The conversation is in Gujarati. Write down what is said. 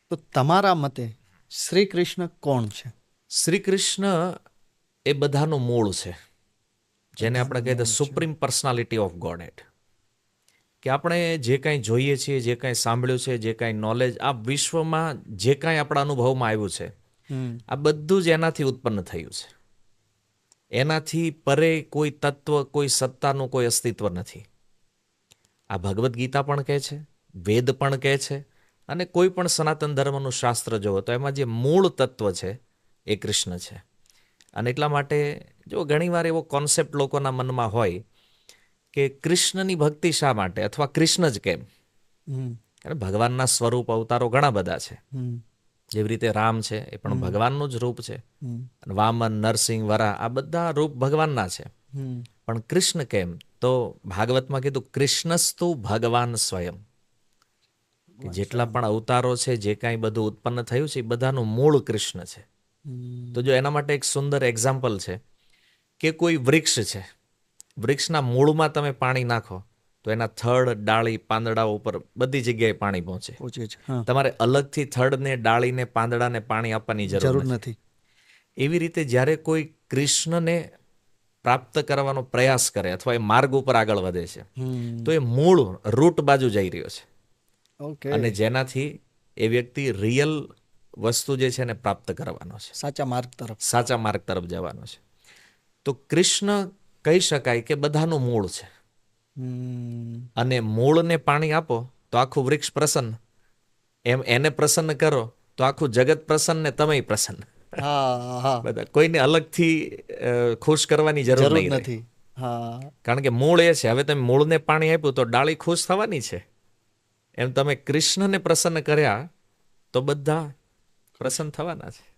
તો તમારા મતે શ્રી કૃષ્ણ કોણ છે? શ્રી કૃષ્ણ એ બધાનું મૂળ છે, જેને આપણે કહીએ મૂળ છે. Supreme personality of Godhead. કે આપણે જે કાંઈ જોઈએ છીએ, જે કાંઈ સાંભળ્યું છે, જે કાંઈ નોલેજ આ વિશ્વમાં જે કાંઈ આપણા અનુભવમાં આવ્યું છે, હમ. આ બધું જ એનાથી ઉત્પન્ન થયું છે. એનાથી પરે કોઈ તત્વ, કોઈ સત્તાનું કોઈ અસ્તિત્વ નથી. આ ભગવદ્ ગીતા પણ કહે છે, વેદ પણ કહે છે, અને કોઈ પણ સનાતન ધર્મનું શાસ્ત્ર જોવો તો એમાં જે મૂળ તત્વ છે એ કૃષ્ણ છે. અને એટલા માટે જો ઘણીવાર એવો કોન્સેપ્ટ લોકોના મનમાં હોય કે કૃષ્ણની ભક્તિ શા માટે, અથવા કૃષ્ણ જ કેમ? હમ. કારણ ભગવાનના સ્વરૂપ અવતારો ઘણા બધા છે. હમ. જેવી રીતે રામ છે એ પણ ભગવાનનું જ રૂપ છે. હમ. અને વામન, નરસિંહ, વરાહ આ બધા રૂપ ભગવાનના છે. હમ. પણ કૃષ્ણ કેમ? તો ભાગવતમાં કીધું કૃષ્ણસ્તુ ભગવાન સ્વયં. કે જેટલા પણ અવતારો છે, જે કાંઈ બધું ઉત્પન્ન થયું છે એ બધાનું મૂળ કૃષ્ણ છે. હમ. તો જો એના માટે એક સુંદર એક્ઝામ્પલ છે કે કોઈ વૃક્ષ છે, વૃક્ષના મૂળમાં તમે પાણી નાખો તો એના થડ, ડાળી, પાંદડા ઉપર બધી જગ્યાએ પાણી પહોંચે. પૂછે છે. હા. તમારે અલગથી થડને, ડાળીને, પાંદડાને પાણી આપવાની જરૂર નથી. એવી રીતે જ્યારે કોઈ કૃષ્ણને પ્રાપ્ત કરવાનો પ્રયાસ કરે અથવા એ માર્ગ ઉપર આગળ વધે છે, હમ. તો એ મૂળ રૂટ બાજુ જઈ રહ્યો છે. ઓકે. અને જેનાથી એ વ્યક્તિ રિયલ વસ્તુ જે છે એને પ્રાપ્ત કરવાનો છે, સાચા માર્ગ તરફ. સાચા માર્ગ તરફ જવાનો છે. તો કૃષ્ણ કહી શકાય કે બધાનું મૂળ છે. હમ. અને મૂળને પાણી આપો તો આખું વૃક્ષ પ્રસન્ન, એમ એને પ્રસન્ન કરો તો આખું જગત પ્રસન્ન ને તમે પ્રસન્ન. હા હા. બધા કોઈને અલગથી ખુશ કરવાની જરૂર જરૂર નહીં રહે. નથી. હા. કારણ કે મૂળ એ છે. હવે તમે મૂળને પાણી આપ્યું તો ડાળી ખુશ થવાની છે. એમ તમે કૃષ્ણને પ્રસન્ન કર્યા તો બધા પ્રસન્ન થવાના છે.